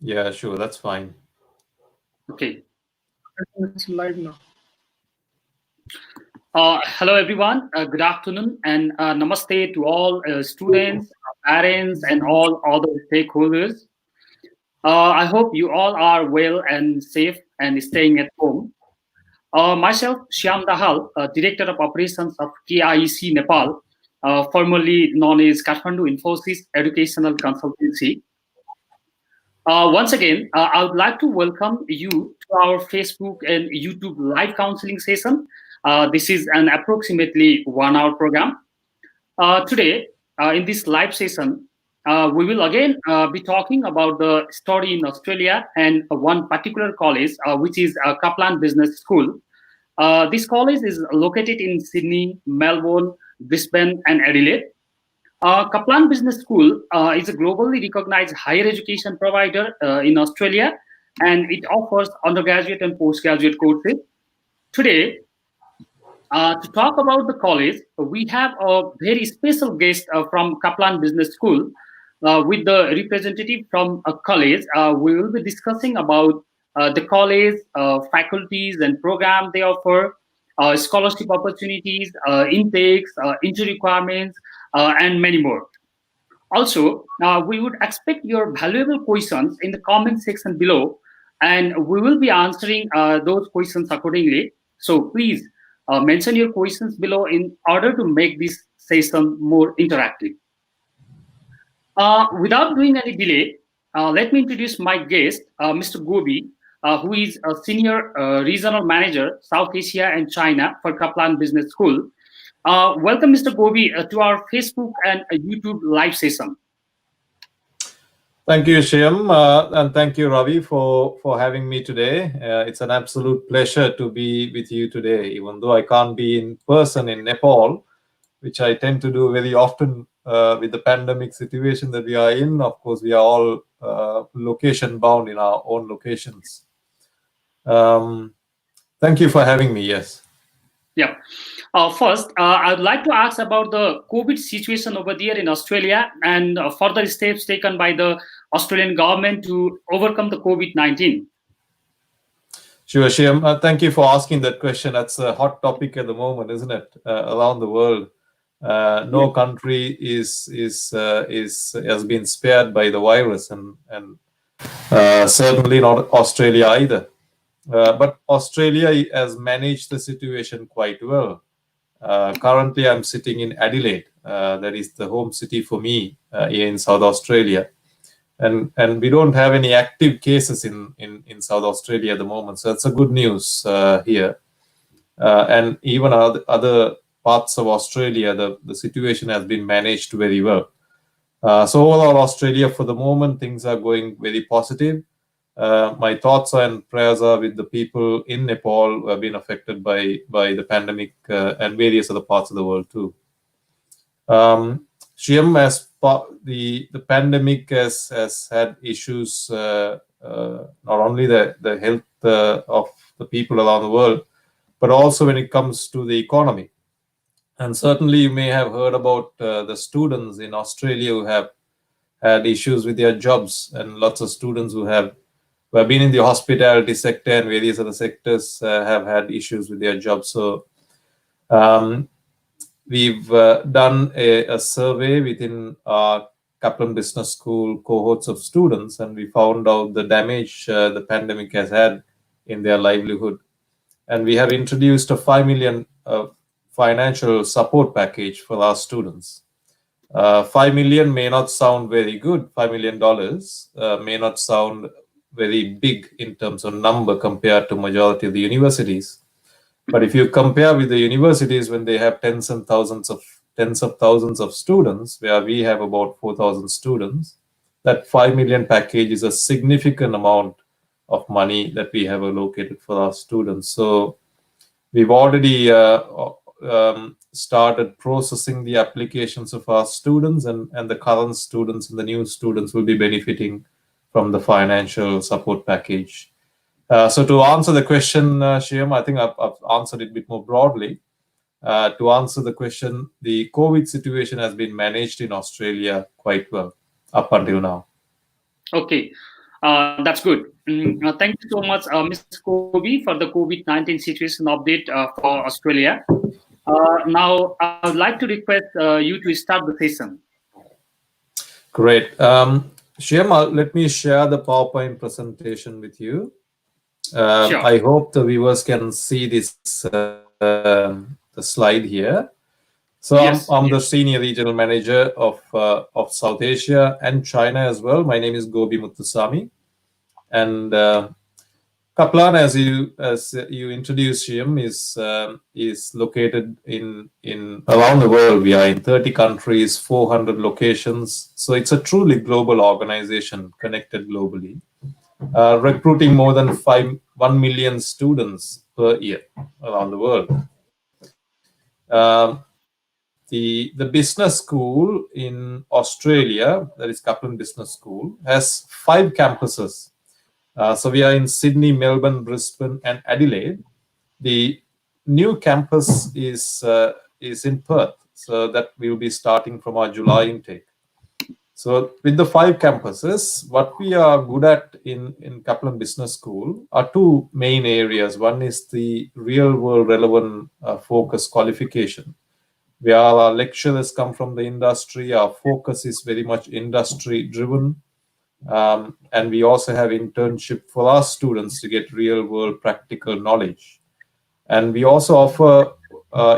Yeah, sure. That's fine. Okay. It's live now. Hello, everyone. Good afternoon and namaste to all students, parents, and all other stakeholders. I hope you all are well and safe and staying at home. Myself, Shyam Dahal, Director of Operations of KIEC Nepal, formerly known as Kathmandu Infosys Educational Consultancy. Once again, I would like to welcome you to our Facebook and YouTube live counseling session. This is an approximately 1 hour program. Today, in this live session, we will again be talking about the story in Australia and one particular college, which is Kaplan Business School. This college is located in Sydney, Melbourne, Brisbane, and Adelaide. Kaplan Business School is a globally recognized higher education provider in Australia, and it offers undergraduate and postgraduate courses. Today, to talk about the college, we have a very special guest from Kaplan Business School. With the representative from a college, we will be discussing about the college, faculties and programs they offer, scholarship opportunities, intakes, entry requirements, and many more. Also, we would expect your valuable questions in the comment section below, and we will be answering those questions accordingly. So please mention your questions below in order to make this session more interactive. Without doing any delay, let me introduce my guest, Mr. Gobi, who is a Senior Regional Manager, South Asia and China for Kaplan Business School. Welcome, Mr. Gobi, to our Facebook and YouTube live session. Thank you, Shyam, and thank you, Ravi, for having me today. It's an absolute pleasure to be with you today, even though I can't be in person in Nepal, which I tend to do very often with the pandemic situation that we are in. Of course, we are all location bound in our own locations. Thank you for having me. Yes. Yeah. First, I'd like to ask about the COVID situation over there in Australia and further steps taken by the Australian government to overcome the COVID-19. Sure, Shyam. Thank you for asking that question. That's a hot topic at the moment, isn't it? Around the world, no country has been spared by the virus, and certainly not Australia either. But Australia has managed the situation quite well. Currently, I'm sitting in Adelaide. That is the home city for me here in South Australia. And we don't have any active cases in South Australia at the moment. So that's a good news here. And even other parts of Australia, the situation has been managed very well. So overall, Australia, for the moment, things are going very positive. My thoughts and prayers are with the people in Nepal who have been affected by the pandemic and various other parts of the world too. Shyam, as the pandemic has had issues, not only the health of the people around the world, but also when it comes to the economy. And certainly you may have heard about the students in Australia who have had issues with their jobs, and lots of students who have been in the hospitality sector and various other sectors have had issues with their jobs. So we've done a survey within our Kaplan Business School cohorts of students, and we found out the damage the pandemic has had in their livelihood. And we have introduced a 5 million financial support package for our students. 5 million may not sound very good. $5 million may not sound very big in terms of number compared to majority of the universities. But if you compare with the universities when they have tens of thousands of students, where we have about 4,000 students, that 5 million package is a significant amount of money that we have allocated for our students. So we've already started processing the applications of our students, and the current students and the new students will be benefiting from the financial support package. So to answer the question, Shyam, I think I've answered it a bit more broadly. To answer the question, the COVID situation has been managed in Australia quite well up until now. Okay. That's good. Thank you so much, Ms. Gobi, for the COVID-19 situation update for Australia. Now, I would like to request you to start the session. Great. Shyam, let me share the PowerPoint presentation with you. Sure. I hope the viewers can see this the slide here. So Yes. I'm the senior regional manager of South Asia and China as well. My name is Gobi Muthusamy, and Kaplan, as you introduced him, is located in around the world. We are in 30 countries, 400 locations. So it's a truly global organization connected globally, recruiting more than 1 million students per year around the world. The business school in Australia, that is Kaplan Business School, has 5 campuses. So we are in Sydney, Melbourne, Brisbane, and Adelaide. The new campus is in Perth, so that will be starting from our July intake. So with the 5 campuses, what we are good at in Kaplan Business School are 2 main areas. One is the real world relevant focus qualification, where our lecturers come from the industry. Our focus is very much industry driven. And we also have internship for our students to get real world practical knowledge. And we also offer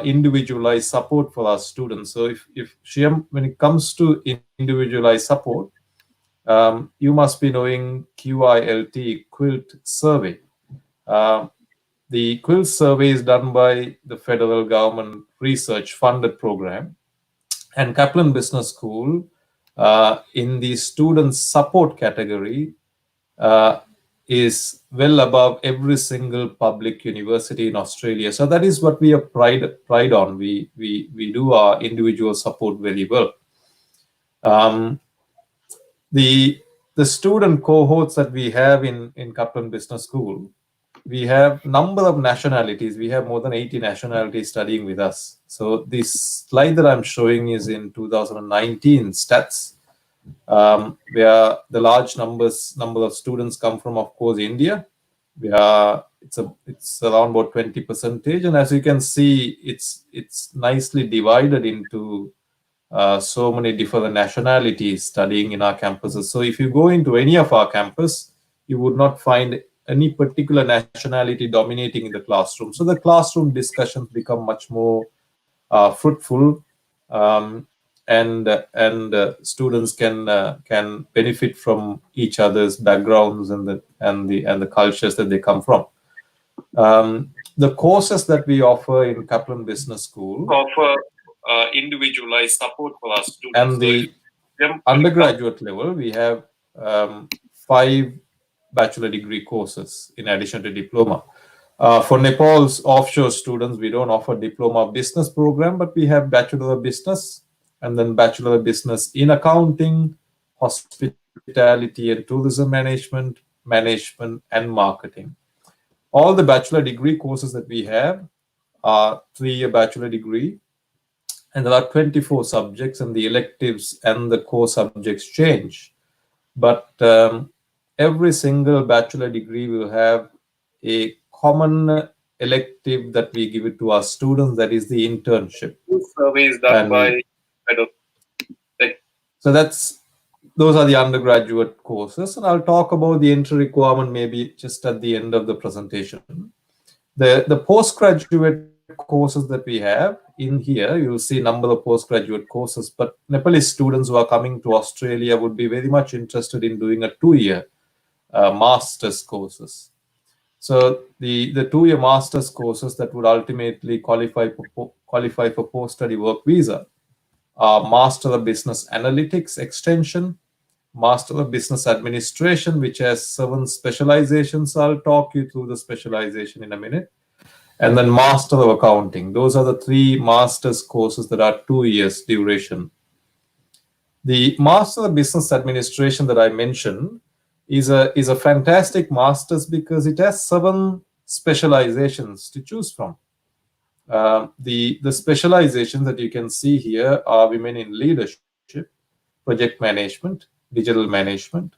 individualized support for our students. So if Shyam, when it comes to individualized support, you must be knowing QILT, Quilt Survey. The Quilt Survey is done by the federal government research funded program, and Kaplan Business School in the student support category is well above every single public university in Australia. So that is what we are pride on. We do our individual support very well. The student cohorts that we have in Kaplan Business School, we have number of nationalities. We have more than 80 nationalities studying with us. So this slide that I'm showing is in 2019 stats, where the large number of students come from, of course, India. It's around about 20%, and as you can see, it's nicely divided into so many different nationalities studying in our campuses. So if you go into any of our campus, you would not find any particular nationality dominating in the classroom. So the classroom discussions become much more fruitful, and students can benefit from each other's backgrounds and the cultures that they come from. The courses that we offer in Kaplan Business School offer individualized support for our students. And the undergraduate level, we have 5 bachelor degree courses in addition to diploma. For Nepal's offshore students, we don't offer diploma of business program, but we have bachelor of business and then bachelor of business in accounting, hospitality and tourism management, and marketing. All the bachelor degree courses that we have are 3-year bachelor degree, and there are 24 subjects, and the electives and the core subjects change. But every single bachelor degree will have a common elective that we give it to our students, that is the internship. Survey is done by so those are the undergraduate courses, and I'll talk about the entry requirement maybe just at the end of the presentation. The postgraduate courses that we have in here, you'll see a number of postgraduate courses, but Nepalese students who are coming to Australia would be very much interested in doing a 2-year master's courses. So the 2-year master's courses that would ultimately qualify for post-study work visa are Master of Business Analytics Extension, Master of Business Administration, which has 7 specializations. I'll talk you through the specialization in a minute. And then Master of Accounting. Those are the 3 master's courses that are 2 years duration. The Master of Business Administration that I mentioned is a fantastic master's because it has 7 specializations to choose from. The specializations that you can see here are Women in Leadership, Project Management, Digital Management,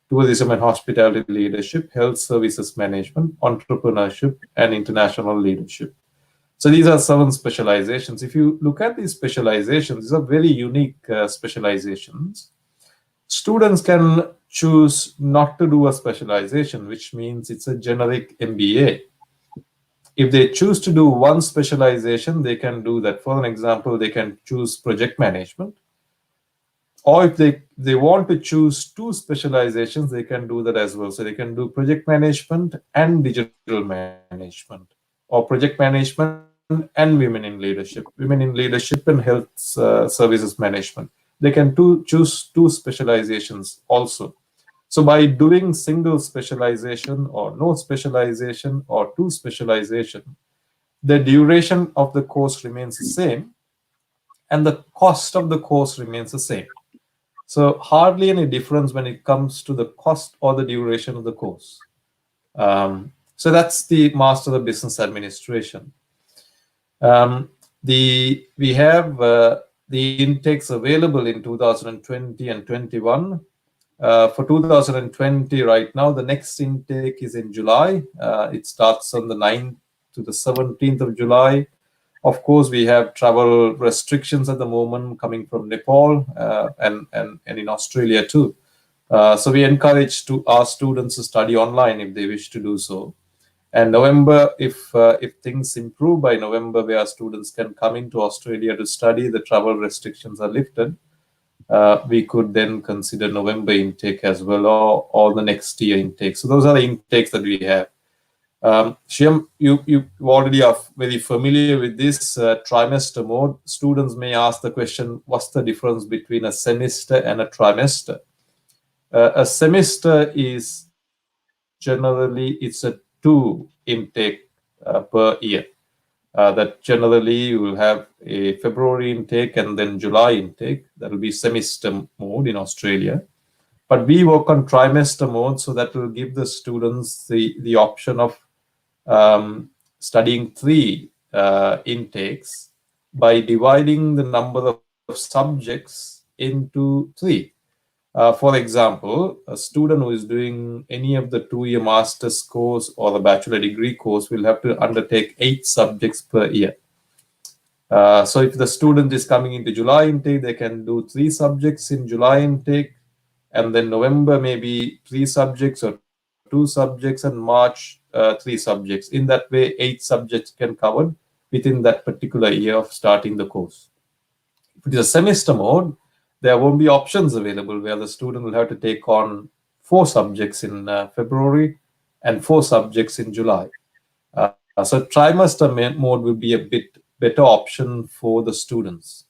tourism and hospitality leadership, health services management, entrepreneurship, and international leadership. So these are 7 specializations. If you look at these specializations, these are very unique specializations. Students can choose not to do a specialization, which means it's a generic MBA. If they choose to do one specialization, they can do that. For an example, they can choose project management. Or if they want to choose 2 specializations, they can do that as well. So they can do project management and digital management, or project management and women in leadership and health services management. They can choose 2 specializations also. So by doing single specialization or no specialization or 2 specialization, the duration of the course remains the same and the cost of the course remains the same. So hardly any difference when it comes to the cost or the duration of the course. So that's the Master of Business Administration. We have the intakes available in 2020 and 21. For 2020, right now, the next intake is in July. It starts on the 9th to the 17th of July. Of course, we have travel restrictions at the moment coming from Nepal and in Australia too. So we encourage our students to study online if they wish to do so. And November, if things improve by November, where students can come into Australia to study, the travel restrictions are lifted, we could then consider November intake as well, or the next year intake. So those are the intakes that we have. Shyam, you already are very familiar with this trimester mode. Students may ask the question, what's the difference between a semester and a trimester? A semester is generally, it's a 2 intake per year. That generally you will have a February intake and then July intake. That will be semester mode in Australia. But we work on trimester mode, so that will give the students the option of studying 3 intakes by dividing the number of subjects into 3. For example, a student who is doing any of the 2-year master's course or the bachelor degree course will have to undertake 8 subjects per year. So if the student is coming into July intake, they can do 3 subjects in July intake, and then November maybe 3 subjects or 2 subjects, and March 3 subjects. In that way, 8 subjects can covered within that particular year of starting the course. If it is a semester mode, there won't be options available where the student will have to take on 4 subjects in February and 4 subjects in July. So trimester mode will be a bit better option for the students.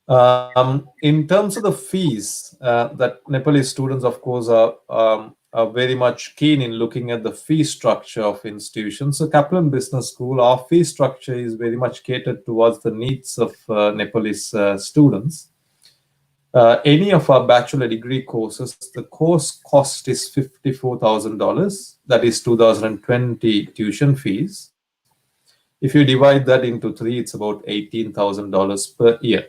In terms of the fees, that Nepalese students, of course, are very much keen in looking at the fee structure of institutions. So Kaplan Business School, our fee structure is very much catered towards the needs of Nepalese students. Any of our bachelor degree courses, the course cost is $54,000. That is 2020 tuition fees. If you divide that into 3, it's about $18,000 per year.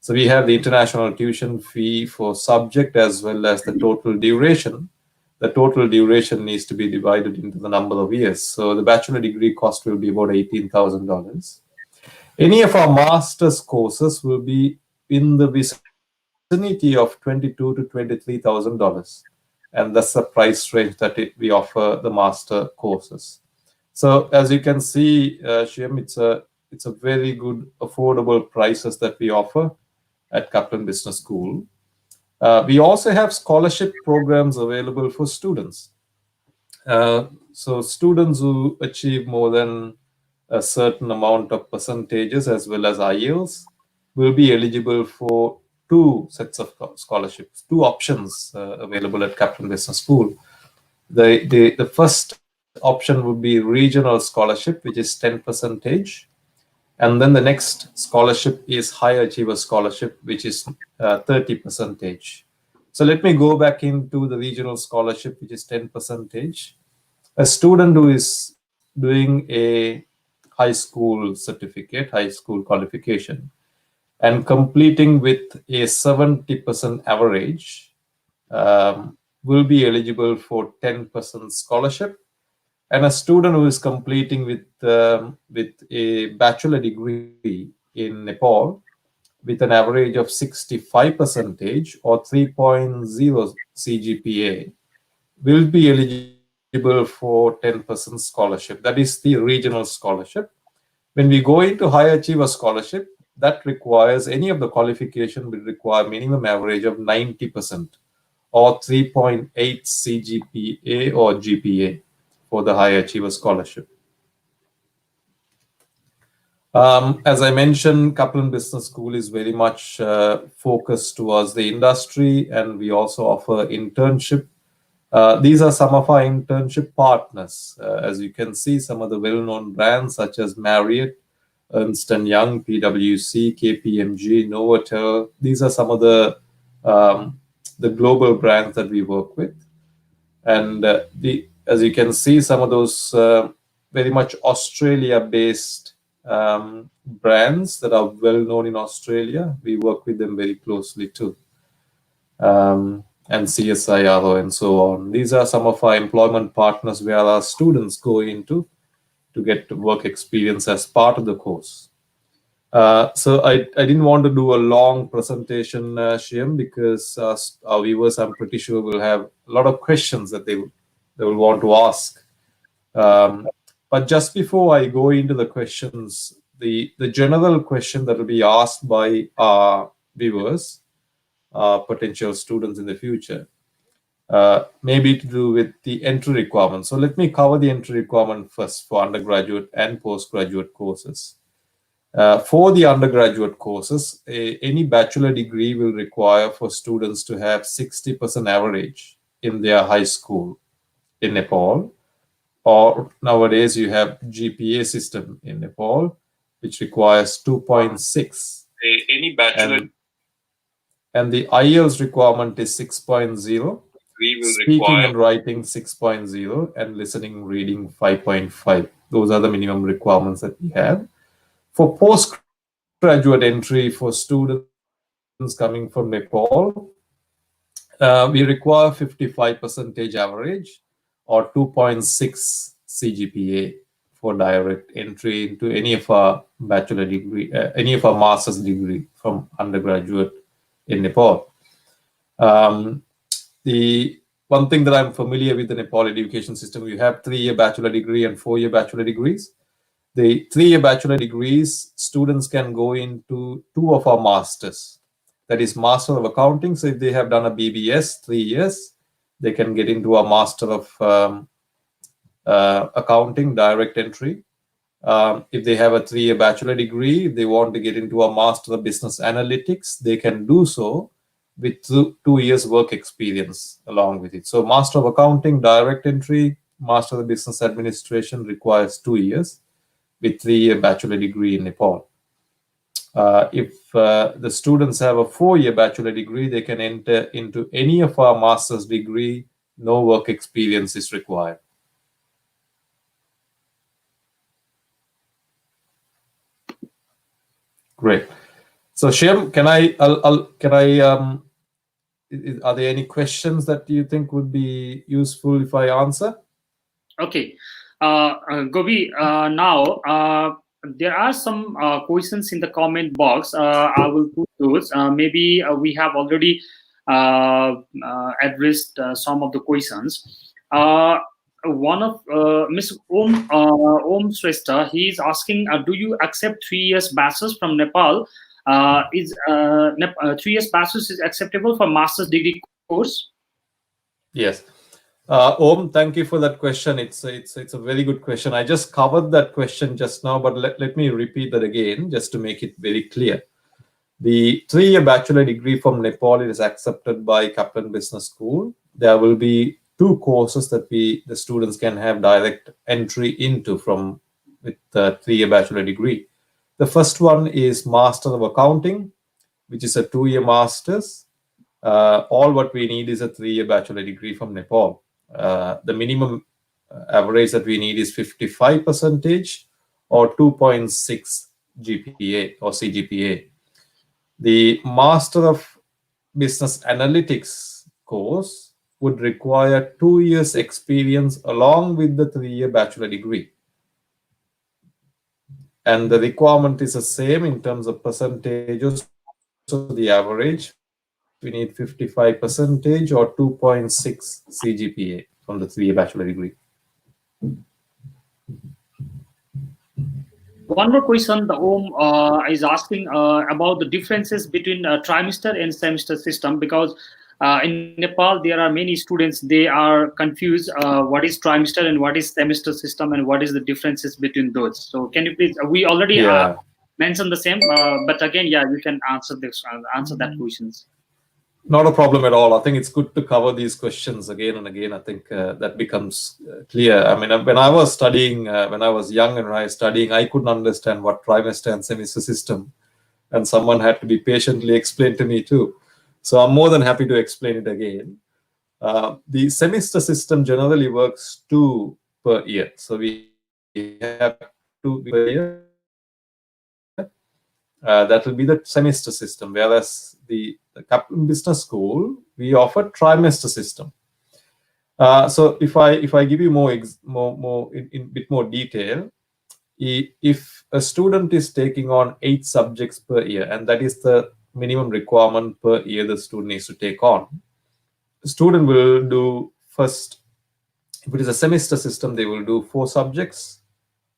So we have the international tuition fee for subject as well as the total duration. The total duration needs to be divided into the number of years. So the bachelor degree cost will be about $18,000. Any of our master's courses will be in the vicinity of $22,000 to $23,000. And that's the price range that we offer the master courses. So as you can see, Shyam, it's a very good affordable prices that we offer at Kaplan Business School. We also have scholarship programs available for students. So students who achieve more than a certain amount of percentages as well as IELTS will be eligible for 2 sets of scholarships, 2 options available at Kaplan Business School. The first option would be regional scholarship, which is 10%. And then the next scholarship is High Achiever Scholarship, which is 30%. So let me go back into the regional scholarship, which is 10%. A student who is doing a high school certificate, high school qualification, and completing with a 70% average will be eligible for 10% scholarship, and a student who is completing with a bachelor degree in Nepal with an average of 65% or 3.0 CGPA will be eligible for 10% scholarship. That is the regional scholarship. When we go into high achiever scholarship, that requires any of the qualification will require minimum average of 90% or 3.8 CGPA or GPA for the high achiever scholarship. As I mentioned, Kaplan Business School is very much focused towards the industry, and we also offer internship. These are some of our internship partners. As you can see, some of the well-known brands such as Marriott, Ernst & Young, PwC, KPMG, Novotel. These are some of the global brands that we work with. And as you can see, some of those very much Australia-based brands that are well known in Australia, we work with them very closely too. And CSIRO and so on. These are some of our employment partners where our students go into to get work experience as part of the course. So I didn't want to do a long presentation, Shyam, because our viewers, I'm pretty sure, will have a lot of questions that they will want to ask. But just before I go into the questions, the general question that will be asked by our viewers, potential students in the future, maybe to do with the entry requirement. So let me cover the entry requirement first for undergraduate and postgraduate courses. For the undergraduate courses, any bachelor degree will require for students to have 60% average in their high school in Nepal, or nowadays you have GPA system in Nepal, which requires 2.6. Any bachelor and the IELTS requirement is 6.0. Speaking and writing 6.0 and listening, reading 5.5. Those are the minimum requirements that we have. For postgraduate entry for students coming from Nepal, we require 55% average or 2.6 CGPA for direct entry into any of our bachelor degree, any of our master's degree from undergraduate in Nepal. The one thing that I'm familiar with the Nepal education system, we have 3-year bachelor degree and 4-year bachelor degrees. The 3-year bachelor degrees, students can go into 2 of our masters. That is Master of Accounting. So if they have done a BBS 3 years, they can get into a Master of Accounting direct entry. If they have a 3-year bachelor degree, if they want to get into a Master of Business Analytics, they can do so with 2 years work experience along with it. So Master of Accounting direct entry, Master of Business Administration requires 2 years with 3-year bachelor degree in Nepal. If the students have a 4-year bachelor degree, they can enter into any of our master's degree. No work experience is required. Great. So Shyam, are there any questions that you think would be useful if I answer? Okay. Gobi, now there are some questions in the comment box. I will put those. Maybe we have already addressed some of the questions. One of Ms. Om Shrestha, he is asking, do you accept 3 years bachelor's from Nepal? Is 3 years bachelor's is acceptable for master's degree course? Yes. Om, thank you for that question. It's a very good question. I just covered that question just now, but let me repeat that again just to make it very clear. The 3-year bachelor degree from Nepal is accepted by Kaplan Business School. There will be 2 courses that the students can have direct entry into with the 3-year bachelor degree. The first one is Master of Accounting, which is a 2-year master's. All what we need is a 3-year bachelor degree from Nepal. The minimum average that we need is 55% or 2.6 GPA or CGPA. The Master of Business Analytics course would require 2 years experience along with the 3-year bachelor degree. And the requirement is the same in terms of percentages. So the average, we need 55% or 2.6 CGPA from the 3-year bachelor degree. One more question. The is asking about the differences between trimester and semester system, because in Nepal there are many students, they are confused what is trimester and what is semester system and what is the differences between those. So can you please? We already mentioned the same, but again, yeah, you can answer this, answer that questions. Not a problem at all. I think it's good to cover these questions again and again. I think that becomes clear. I mean, when I was studying, when I was young and when I was studying, I couldn't understand what trimester and semester system, and someone had to be patiently explained to me too. So I'm more than happy to explain it again. The semester system generally works 2 per year. So we have 2 per year. That will be the semester system, whereas the Kaplan Business School, we offer trimester system. So if I give you more in bit more detail, if a student is taking on 8 subjects per year, and that is the minimum requirement per year the student needs to take on, the student will do first, if it is a semester system, they will do 4 subjects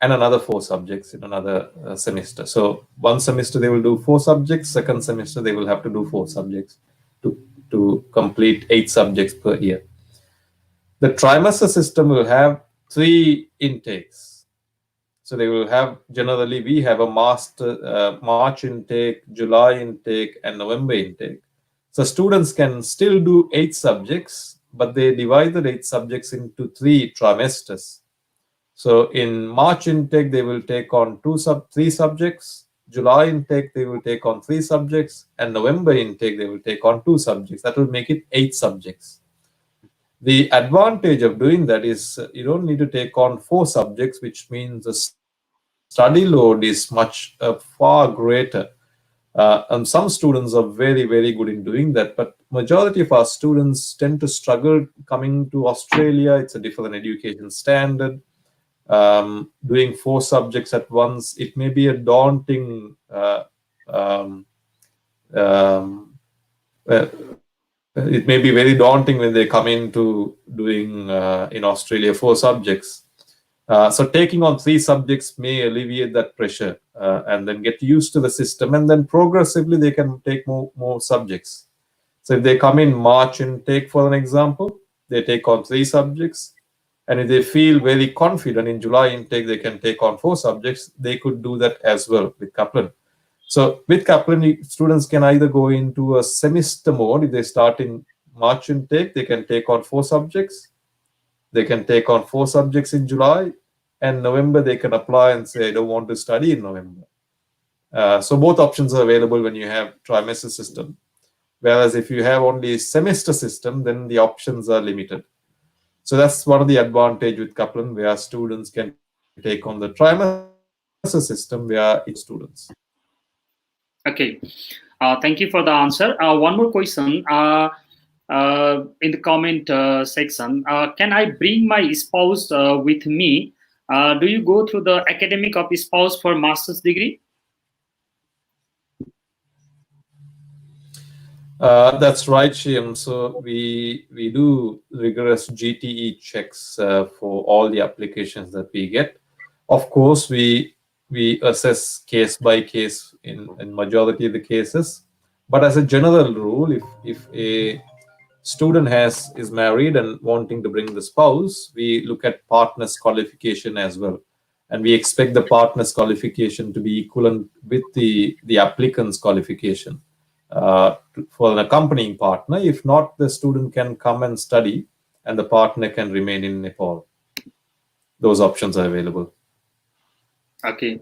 and another 4 subjects in another semester. So one semester they will do 4 subjects, second semester they will have to do 4 subjects to complete 8 subjects per year. The trimester system will have 3 intakes. So they will have, generally we have a March intake, July intake, and November intake. So students can still do 8 subjects, but they divide the 8 subjects into 3 trimesters. So in March intake, they will take on 3 subjects. July intake, they will take on 3 subjects. And November intake, they will take on 2 subjects. That will make it 8 subjects. The advantage of doing that is you don't need to take on 4 subjects, which means the study load is far greater. And some students are very, very good in doing that. But majority of our students tend to struggle coming to Australia. It's a different education standard. Doing 4 subjects at once, it may be a daunting it may be very daunting when they come into doing in Australia 4 subjects. So taking on 3 subjects may alleviate that pressure and then get used to the system, and then progressively they can take more subjects. So if they come in March intake, for an example, they take on 3 subjects. And if they feel very confident in July intake, they can take on 4 subjects. They could do that as well with Kaplan. So with Kaplan, students can either go into a semester mode. If they start in March intake, they can take on 4 subjects. They can take on 4 subjects in July. And November, they can apply and say, I don't want to study in November. So both options are available when you have trimester system. Whereas if you have only semester system, then the options are limited. So that's one of the advantage with Kaplan, where students can take on the trimester system where it's students. Okay, thank you for the answer. One more question in the comment section. Can I bring my spouse with me? Do you go through the academic of spouse for master's degree? That's right, Shyam. So we do rigorous GTE checks for all the applications that we get. Of course, we assess case by case in majority of the cases. But as a general rule, if a student is married and wanting to bring the spouse, we look at partner's qualification as well. And we expect the partner's qualification to be equivalent with the applicant's qualification. For an accompanying partner. If not, the student can come and study and the partner can remain in Nepal. Those options are available. Okay.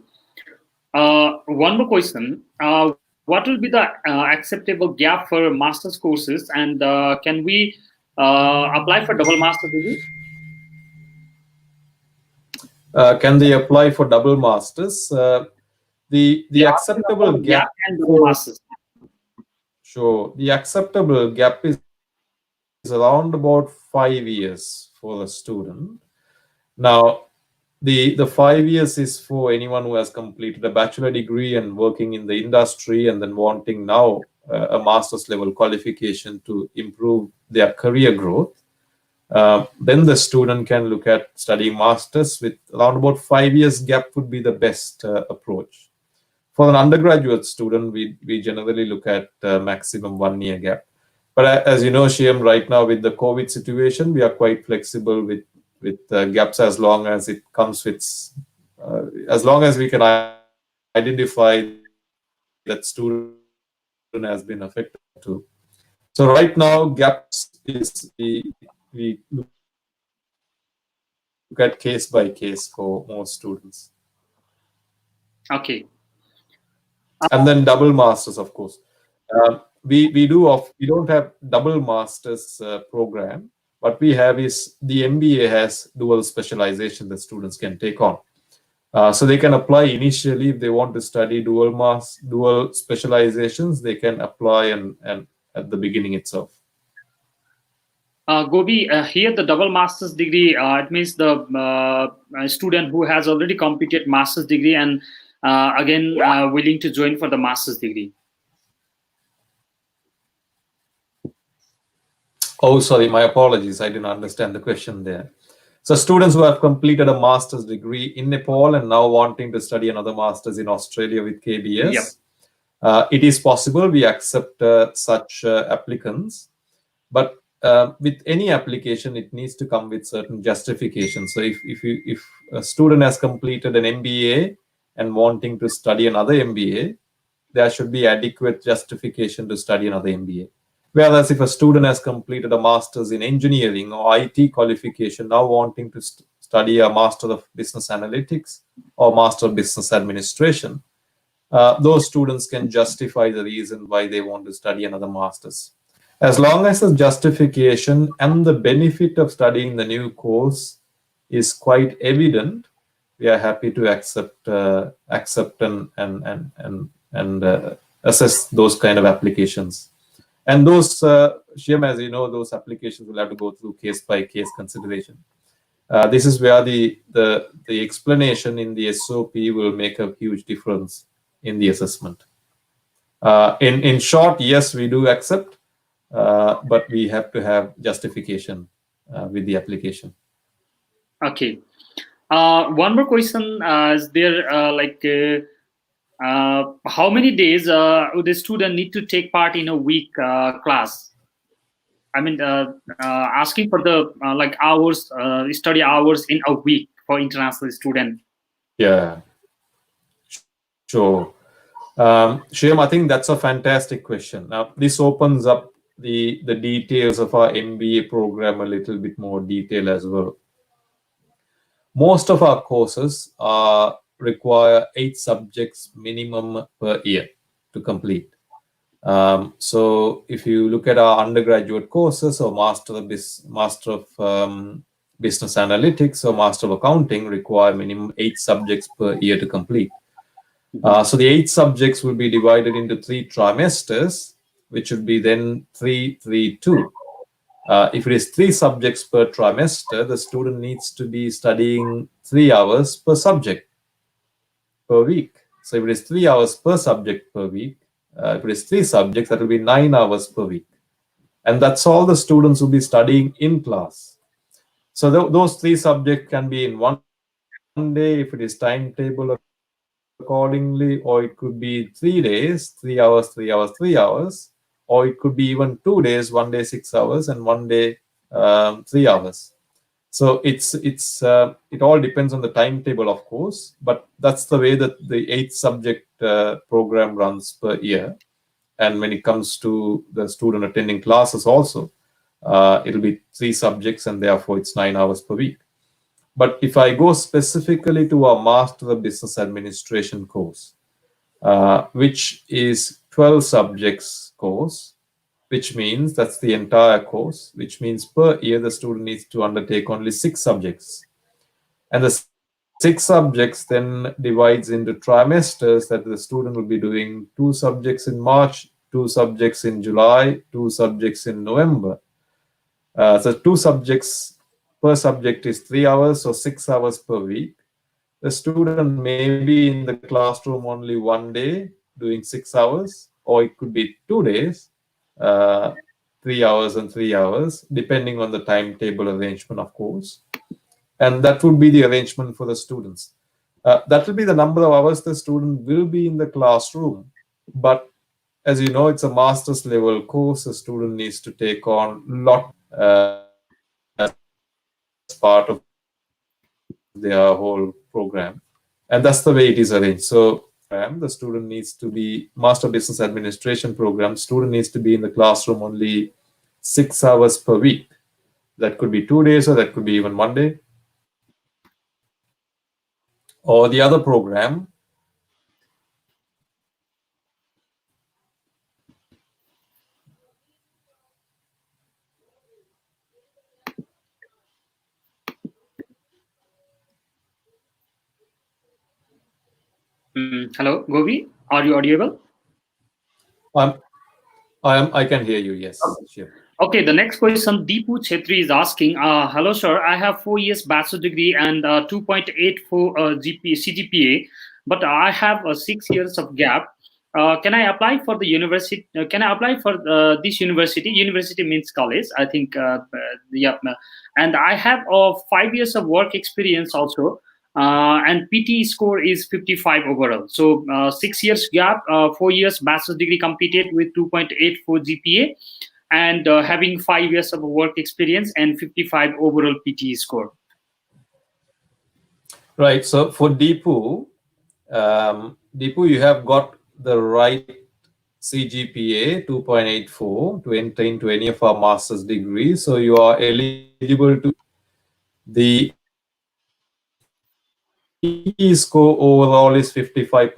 One more question. What will be the acceptable gap for master's courses, and can we apply for double master degree? Can they apply for double masters? The acceptable gap and double masters. Sure. The acceptable gap is around about 5 years for a student. Now, the 5 years is for anyone who has completed a bachelor degree and working in the industry and then wanting now a master's level qualification to improve their career growth. Then the student can look at studying masters with around about 5 years gap would be the best approach. For an undergraduate student, we generally look at maximum 1 year gap. But as you know, Shyam, right now with the COVID situation, we are quite flexible with gaps as long as it comes with, as long as we can identify that student has been affected too. So right now, gaps is we look at case by case for most students. Okay. And then double masters, of course. We don't have double masters program. What we have is the MBA has dual specialization that students can take on. So they can apply initially if they want to study dual specializations. They can apply and at the beginning itself. Gobi, here the double master's degree, it means the student who has already completed master's degree and again willing to join for the master's degree. Oh, sorry, my apologies. I didn't understand the question there. So students who have completed a master's degree in Nepal and now wanting to study another master's in Australia with KBS, Yep. It is possible. We accept such applicants. But with any application, it needs to come with certain justification. So if a student has completed an MBA and wanting to study another MBA, there should be adequate justification to study another MBA. Whereas if a student has completed a master's in engineering or IT qualification, now wanting to study a master of business analytics or master of business administration, those students can justify the reason why they want to study another master's. As long as the justification and the benefit of studying the new course is quite evident, we are happy to accept and assess those kind of applications. And those, Shyam, as you know, those applications will have to go through case-by-case consideration. This is where the explanation in the SOP will make a huge difference in the assessment. In short, yes, we do accept, but we have to have justification with the application. Okay. One more question is there, how many days would the student need to take part in a week class? I mean, asking for the hours, study hours in a week for international student. Yeah, sure. Shyam, I think that's a fantastic question. Now, this opens up the details of our MBA program a little bit more detail as well. Most of our courses require 8 subjects minimum per year to complete. So if you look at our undergraduate courses or Master of Business Analytics or Master of Accounting require minimum 8 subjects per year to complete. So the 8 subjects will be divided into 3 trimesters, which would be then 3-3-2. If it is 3 subjects per trimester, the student needs to be studying 3 hours per subject per week. So if it is 3 hours per subject per week, if it is 3 subjects, that will be 9 hours per week. And that's all the students will be studying in class. So those 3 subjects can be in one day if it is timetable accordingly, or it could be 3 days, 3 hours, 3 hours, 3 hours, or it could be even 2 days, 1 day 6 hours and 1 day 3 hours. So it all depends on the timetable, of course, but that's the way that the 8 subject program runs per year. And when it comes to the student attending classes also, it'll be 3 subjects and therefore it's 9 hours per week. But if I go specifically to our Master of Business Administration course, which is 12 subjects course, which means that's the entire course, which means per year the student needs to undertake only 6 subjects. And the 6 subjects then divides into trimesters that the student will be doing 2 subjects in March, 2 subjects in July, 2 subjects in November. So 2 subjects per subject is 3 hours, so 6 hours per week. The student may be in the classroom only one day doing 6 hours, or it could be 2 days, uh, 3 hours and 3 hours, depending on the timetable arrangement, of course. And that would be the arrangement for the students. That will be the number of hours the student will be in the classroom. But as you know, it's a master's level course. The student needs to take on lot as part of their whole program. And that's the way it is arranged. So the student needs to be Master Business Administration program. Student needs to be in the classroom only 6 hours per week. That could be 2 days, or that could be even 1 day. Or the other program, Hello, Gobi. Are you audible? I can hear you. Yes, sure. Okay, the next question, Deepu Chetri is asking, hello, sir. I have 4 years bachelor degree and 2.84 CGPA, but I have 6 years of gap. Can I apply for the university? Can I apply for this university? University means college, I think. Yeah. And I have 5 years of work experience also. And PT score is 55 overall. So 6 years gap, 4 years bachelor degree completed with 2.84 GPA, and having 5 years of work experience and 55 overall PT score. Right. So for Deepu, you have got the right CGPA 2.84 to enter into any of our master's degrees. So you are eligible to the PT score overall is 55.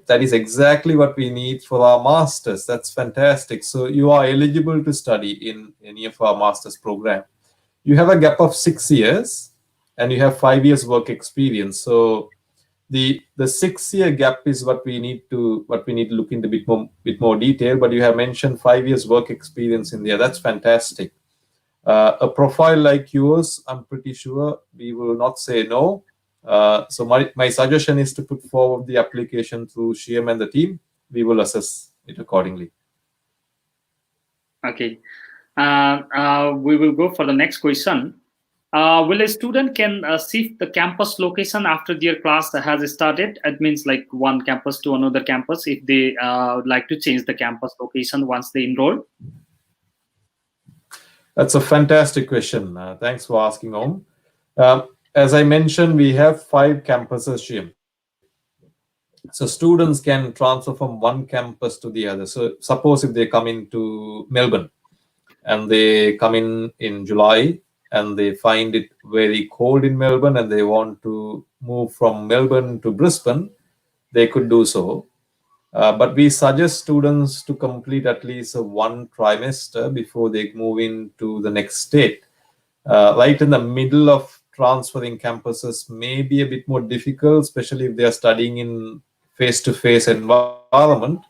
That is exactly what we need for our masters. That's fantastic. So you are eligible to study in any of our master's program. You have a gap of 6 years and you have 5 years work experience. So the 6 year gap is what we need to look into bit more detail. But you have mentioned 5 years work experience in there. That's fantastic. A profile like yours, I'm pretty sure we will not say no. So my suggestion is to put forward the application through Shyam and the team. We will assess it accordingly. Okay. We will go for the next question. Will a student can shift the campus location after their class has started? It means like one campus to another campus if they would like to change the campus location once they enroll? That's a fantastic question. Thanks for asking, Om. As I mentioned, we have 5 campuses, Shyam. So students can transfer from one campus to the other. So suppose if they come into Melbourne and they come in July and they find it very cold in Melbourne and they want to move from Melbourne to Brisbane, they could do so. But we suggest students to complete at least 1 trimester before they move into the next state. Right in the middle of transferring campuses may be a bit more difficult, especially if they are studying in face-to-face environment.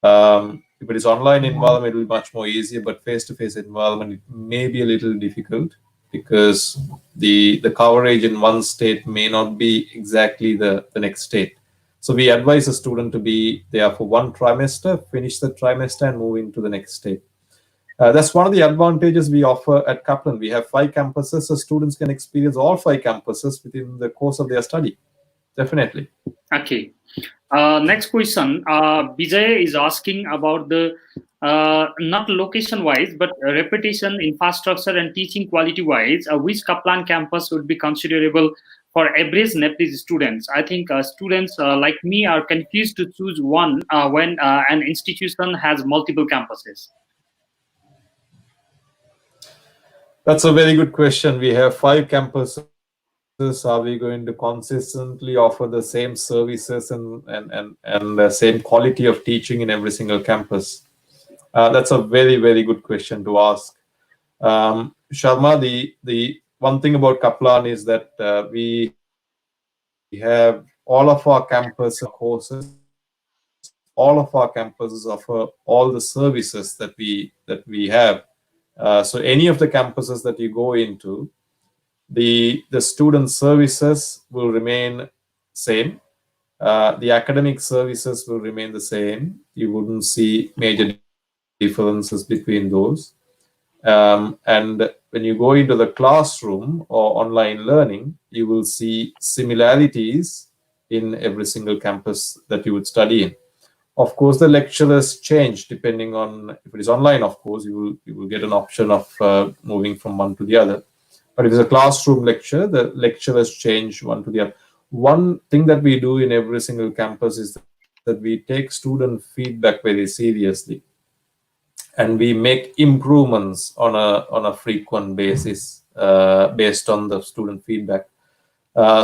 If it is online environment, it will be much more easier, but face-to-face environment, it may be a little difficult because the coverage in one state may not be exactly the next state. So we advise a student to be there for 1 trimester, finish the trimester and move into the next state. That's one of the advantages we offer at Kaplan. We have 5 campuses, so students can experience all 5 campuses within the course of their study. Definitely. Okay. Next question. Vijay is asking about the not location-wise, but reputation, infrastructure, and teaching quality-wise, which Kaplan campus would be considerable for average Nepalese students? I think students like me are confused to choose one when an institution has multiple campuses. That's a very good question. We have 5 campuses. Are we going to consistently offer the same services and the same quality of teaching in every single campus? That's a very, very good question to ask. Sharma, the one thing about Kaplan is that we have all of our campus courses all of our campuses offer all the services that we have. So any of the campuses that you go into, the student services will remain same. The academic services will remain the same. You wouldn't see major differences between those. And when you go into the classroom or online learning, you will see similarities in every single campus that you would study in. Of course, the lecturers change depending on, if it is online, of course, you will get an option of moving from one to the other. But if it's a classroom lecture, the lecturers change one to the other. One thing that we do in every single campus is that we take student feedback very seriously, and we make improvements on a frequent basis based on the student feedback.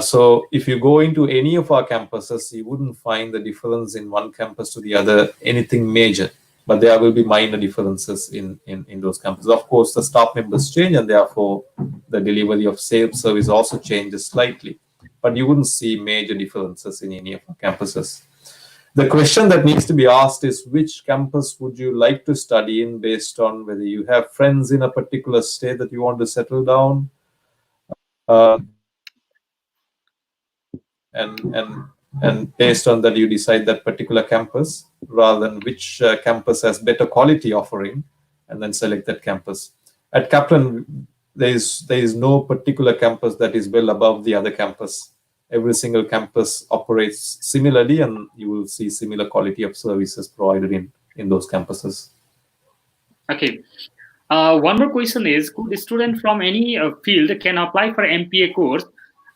So if you go into any of our campuses, you wouldn't find the difference in one campus to the other anything major, but there will be minor differences in those campuses. Of course, the staff members change, and therefore the delivery of sales service also changes slightly, but you wouldn't see major differences in any of our campuses. The question that needs to be asked is, which campus would you like to study in, based on whether you have friends in a particular state that you want to settle down, and based on that you decide that particular campus, rather than which campus has better quality offering, and then select that campus. At Kaplan, there is no particular campus that is well above the other campus. Every single campus operates similarly, and you will see similar quality of services provided in those campuses. Okay. One more question is, could a student from any field can apply for MPA course?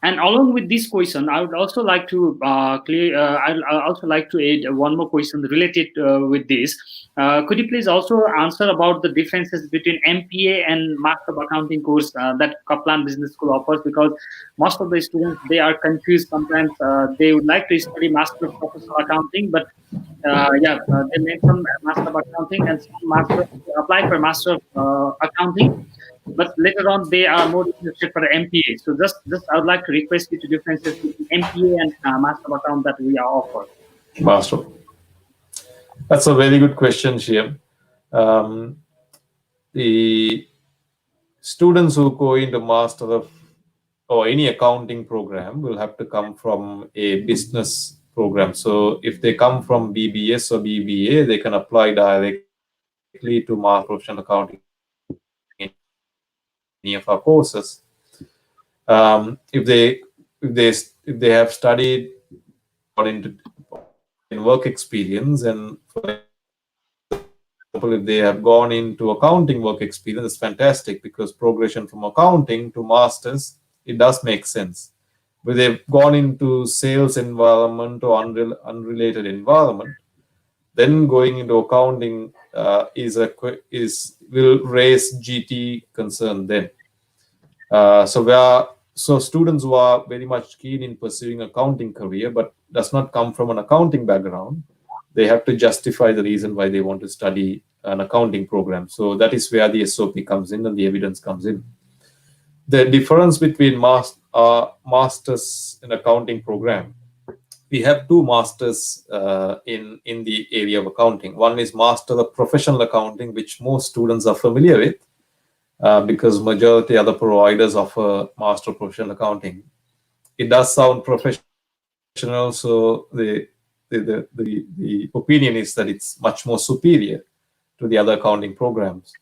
And along with this question, I would also like to I'd also like to add one more question related with this. Could you please also answer about the differences between MPA and Master of Accounting course that Kaplan Business School offers? Because most of the students, they are confused sometimes. They would like to study Master of Professional Accounting, but they mention Master of Accounting, and some master apply for Master of Accounting, but later on they are more interested for the MPA. So just I would like to request you to differentiate between MPA and Master of Account that we are offered. Master. That's a very good question, Shyam. The students who go into Master of or any accounting program will have to come from a business program. So if they come from BBS or BBA, they can apply directly to Master of Professional Accounting in any of our courses. If they have studied or into work experience, and for example, if they have gone into accounting work experience, it's fantastic, because progression from accounting to masters, it does make sense. But they've gone into sales environment or unrelated environment, then going into accounting will raise GT concern then. So students who are very much keen in pursuing accounting career but does not come from an accounting background, they have to justify the reason why they want to study an accounting program. So that is where the SOP comes in and the evidence comes in. The difference between masters in accounting program, we have two masters in the area of accounting. One is Master of Professional Accounting, which most students are familiar with, because majority other providers offer Master of Professional Accounting. It does sound professional, so the opinion is that it's much more superior to the other accounting programs.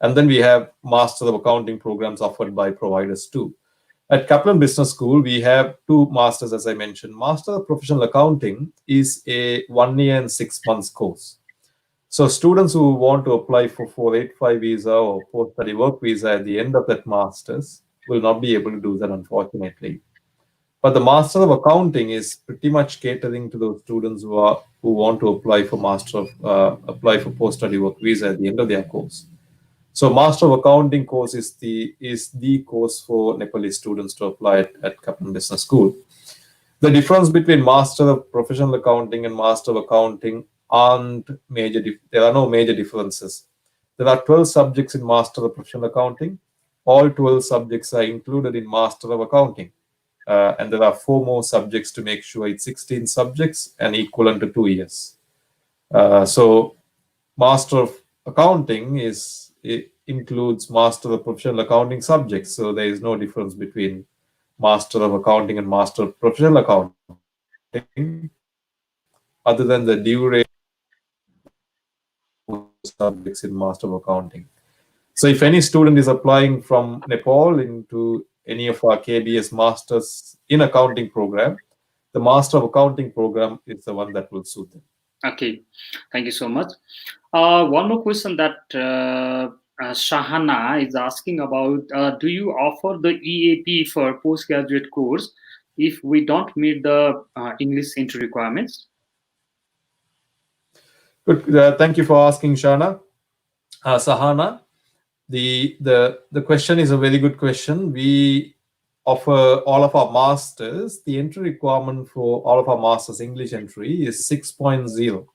And then we have Master of Accounting programs offered by providers too. At Kaplan Business School, we have two masters, as I mentioned. Master of Professional Accounting is a 1 year and 6 months course. So students who want to apply for 485 visa or post-study work visa at the end of that master's will not be able to do that, unfortunately. But the Master of Accounting is pretty much catering to those students who want to apply for post-study work visa at the end of their course. So Master of Accounting course is the course for Nepalese students to apply at Kaplan Business School. The difference between Master of Professional Accounting and Master of Accounting there are no major differences. There are 12 subjects in Master of Professional Accounting. All 12 subjects are included in Master of Accounting. And there are 4 more subjects to make sure it's 16 subjects and equivalent to 2 years. So Master of Accounting includes Master of Professional Accounting subjects. So there is no difference between Master of Accounting and Master of Professional Accounting, other than the duration subjects in Master of Accounting. So if any student is applying from Nepal into any of our KBS Masters in Accounting program, the Master of Accounting program is the one that will suit them. Okay, thank you so much. One more question that Shahana is asking about: do you offer the EAP for postgraduate course if we don't meet the English entry requirements? Good. Thank you for asking, Shana. Sahana, the question is a very good question. We offer all of our masters. The entry requirement for all of our masters English entry is 6.0,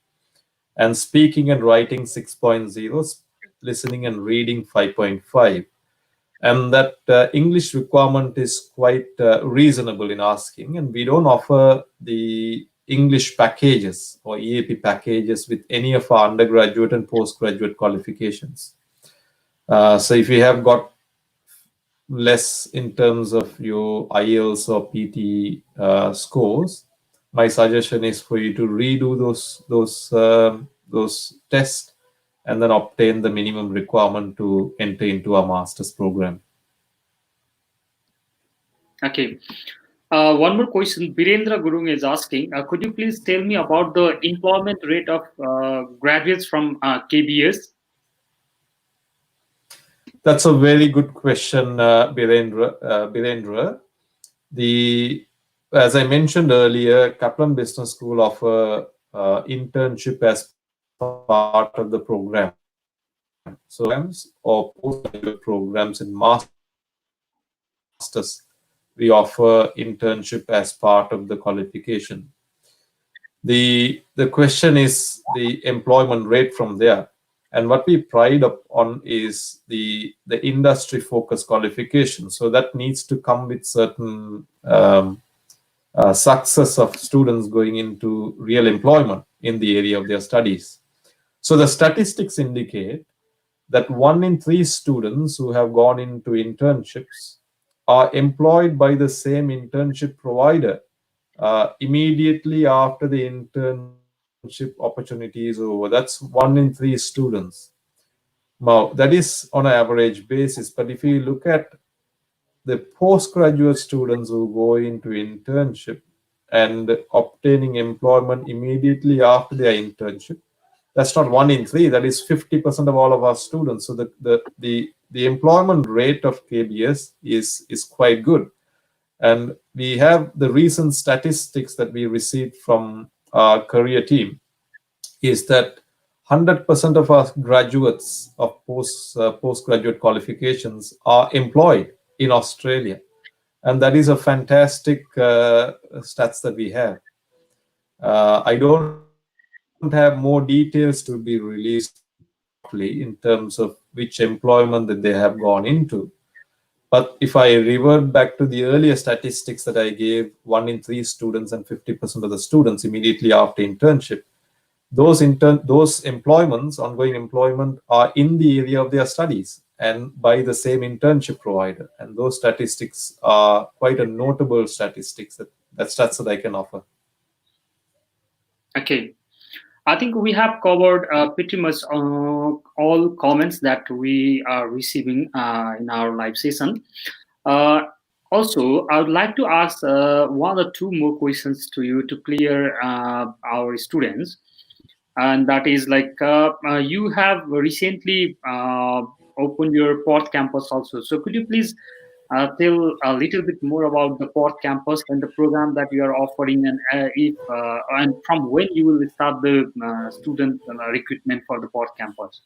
and speaking and writing 6.0, listening and reading 5.5. And that English requirement is quite reasonable in asking, and we don't offer the English packages or EAP packages with any of our undergraduate and postgraduate qualifications. So if you have got less in terms of your IELTS or PT scores, my suggestion is for you to redo those tests and then obtain the minimum requirement to enter into our master's program. Okay. One more question. Birendra Gurung is asking, could you please tell me about the employment rate of graduates from KBS? That's a very good question, Birendra. As I mentioned earlier, Kaplan Business School offer internship as part of the program. So programs or postgraduate programs in masters, we offer internship as part of the qualification. The question is the employment rate from there. And what we pride on is the industry focused qualification. So that needs to come with certain success of students going into real employment in the area of their studies. So the statistics indicate that 1 in 3 students who have gone into internships are employed by the same internship provider immediately after the internship opportunity is over. That's 1 in 3 students. Now, that is on an average basis. But if you look at the postgraduate students who go into internship and obtaining employment immediately after their internship, that's not 1 in 3. That is 50% of all of our students. So the employment rate of KBS is quite good. And we have the recent statistics that we received from our career team is that 100% of our graduates of postgraduate qualifications are employed in Australia. And that is a fantastic stats that we have. I don't have more details to be released shortly in terms of which employment that they have gone into. But if I revert back to the earlier statistics that I gave, 1 in 3 students and 50% of the students immediately after internship, those employments, ongoing employment, are in the area of their studies and by the same internship provider. And those statistics are quite a notable statistics that's that I can offer. Okay. I think we have covered pretty much all comments that we are receiving in our live session. Also, I would like to ask 1 or 2 more questions to you to clear our students. And that is like, you have recently opened your Port campus also. So could you please tell a little bit more about the Port campus and the program that you are offering, and and from when you will start the student recruitment for the Port campus?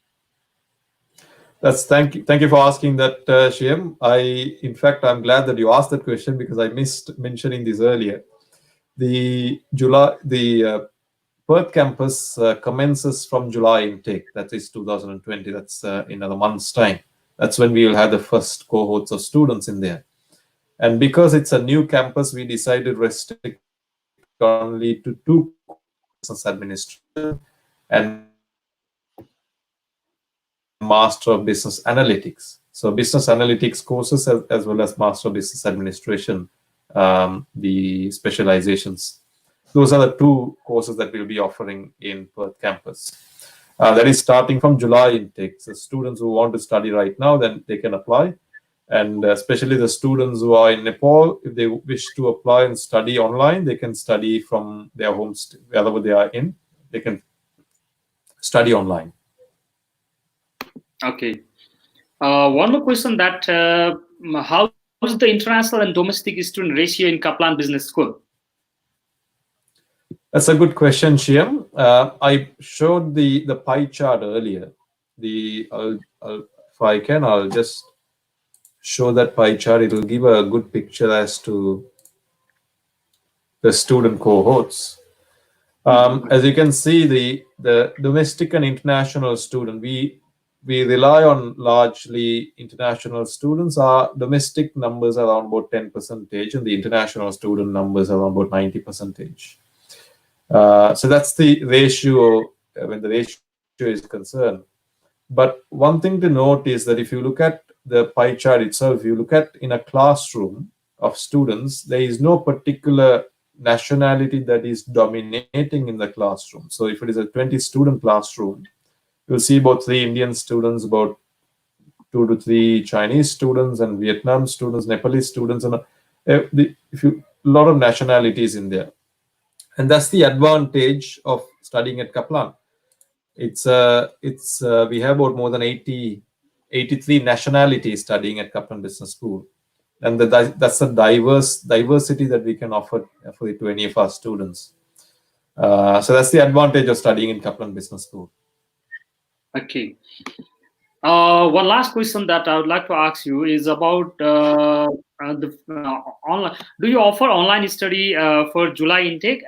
Thank you for asking that, Shyam. In fact, I'm glad that you asked that question because I missed mentioning this earlier. The Perth campus commences from July intake. That is 2020. That's in a month's time. That's when we will have the first cohorts of students in there. And because it's a new campus, we decided to restrict only to 2 business administration and Master of Business Analytics. So business analytics courses as well as Master of Business Administration, the specializations. Those are the two courses that we'll be offering in Perth campus. That is starting from July intake. So students who want to study right now, then they can apply. And especially the students who are in Nepal, if they wish to apply and study online, they can study from their homes, wherever they are in. They can study online. Okay. One more question: that how is the international and domestic student ratio in Kaplan Business School? That's a good question, Shyam. I showed the pie chart earlier. If I can, I'll just show that pie chart. It will give a good picture as to the student cohorts. As you can see, the domestic and international student, we rely on largely international students. Our domestic numbers are around about 10%, and the international student numbers are around about 90%. So that's the ratio when the ratio is concerned. But one thing to note is that if you look at the pie chart itself, you look at in a classroom of students, there is no particular nationality that is dominating in the classroom. So if it is a 20-student classroom, you'll see about 3 Indian students, about 2 to 3 Chinese students, and Vietnam students, Nepalese students, and a lot of nationalities in there. And that's the advantage of studying at Kaplan. We have about more than 83 nationalities studying at Kaplan Business School, and that's a diversity that we can offer to any of our students. So that's the advantage of studying in Kaplan Business School. Okay. One last question that I would like to ask you is about the online. Do you offer online study for July intake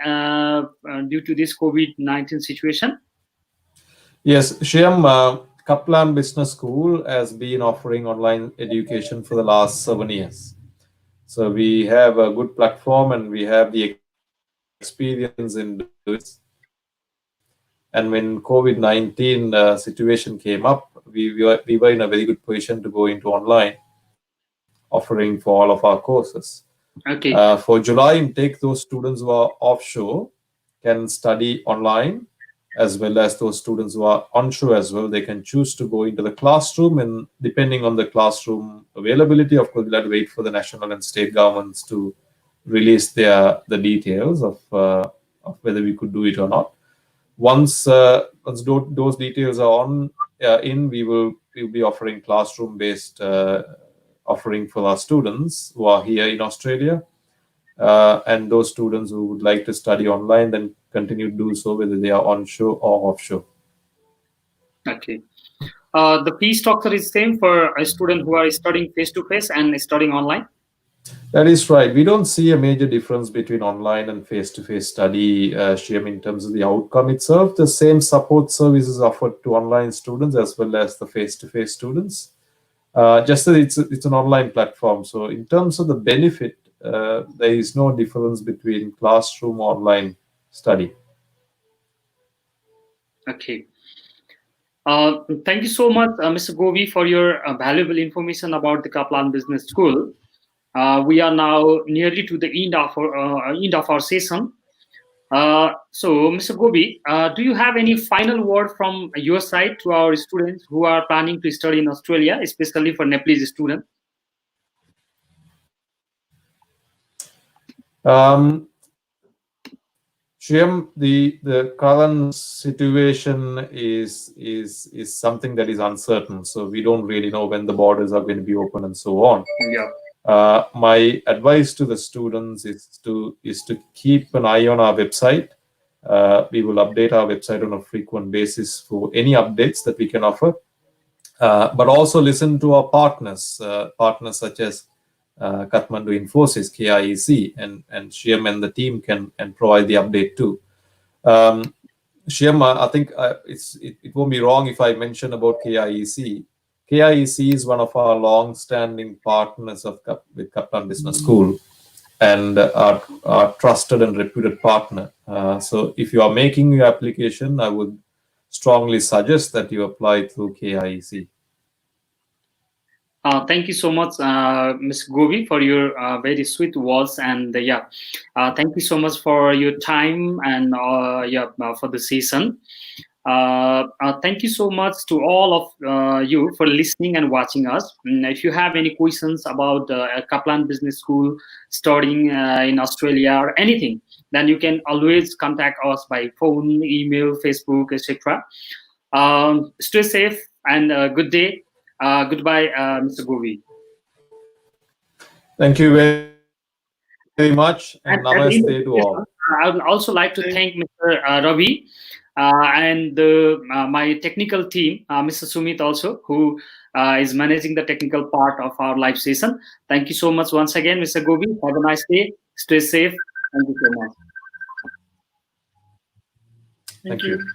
due to this COVID-19 situation? Yes, Shyam, Kaplan Business School has been offering online education for the last 7 years. So we have a good platform and we have the experience in doing this. And when COVID-19 situation came up, we were in a very good position to go into online, offering for all of our courses. Okay. For July intake, those students who are offshore can study online, as well as those students who are onshore as well. They can choose to go into the classroom, and depending on the classroom availability, of course, we'll have to wait for the national and state governments to release the details of whether we could do it or not. Once those details are we'll be offering classroom-based offering for our students who are here in Australia. And those students who would like to study online then continue to do so, whether they are onshore or offshore. Okay. The fee structure is same for a student who are studying face-to-face and studying online? That is right. We don't see a major difference between online and face-to-face study, Shyam, in terms of the outcome itself. The same support services offered to online students as well as the face-to-face students. Just that it's an online platform. So in terms of the benefit, there is no difference between classroom or online study. Okay. Thank you so much, Mr. Gobi, for your valuable information about the Kaplan Business School. We are now nearly to the end of our session. So, Mr. Gobi, do you have any final word from your side to our students who are planning to study in Australia, especially for Nepalese students? Shyam, the current situation is something that is uncertain. So we don't really know when the borders are going to be open and so on. Yeah. My advice to the students is to keep an eye on our website. We will update our website on a frequent basis for any updates that we can offer. But also listen to our partners such as Kathmandu Infosys, KIEC, and Shyam and the team can provide the update too. Shyam, I think it won't be wrong if I mention about KIEC. KIEC is one of our long-standing partners with Kaplan Business School and our trusted and reputed partner. So if you are making your application, I would strongly suggest that you apply through KIEC. Thank you so much, Ms. Gobi, for your very sweet words, and thank you so much for your time and for the session. Thank you so much to all of you for listening and watching us. If you have any questions about Kaplan Business School, studying in Australia or anything, then you can always contact us by phone, email, Facebook, etc. Stay safe and good day. Goodbye, Mr. Gobi. Thank you very much, and And in namaste the to all. I would also like to thank Mr. Ravi and my technical team, Mr. Sumit also, who is managing the technical part of our live session. Thank you so much once again, Mr. Gobi. Have a nice day. Stay safe. Thank you so much. Thank you.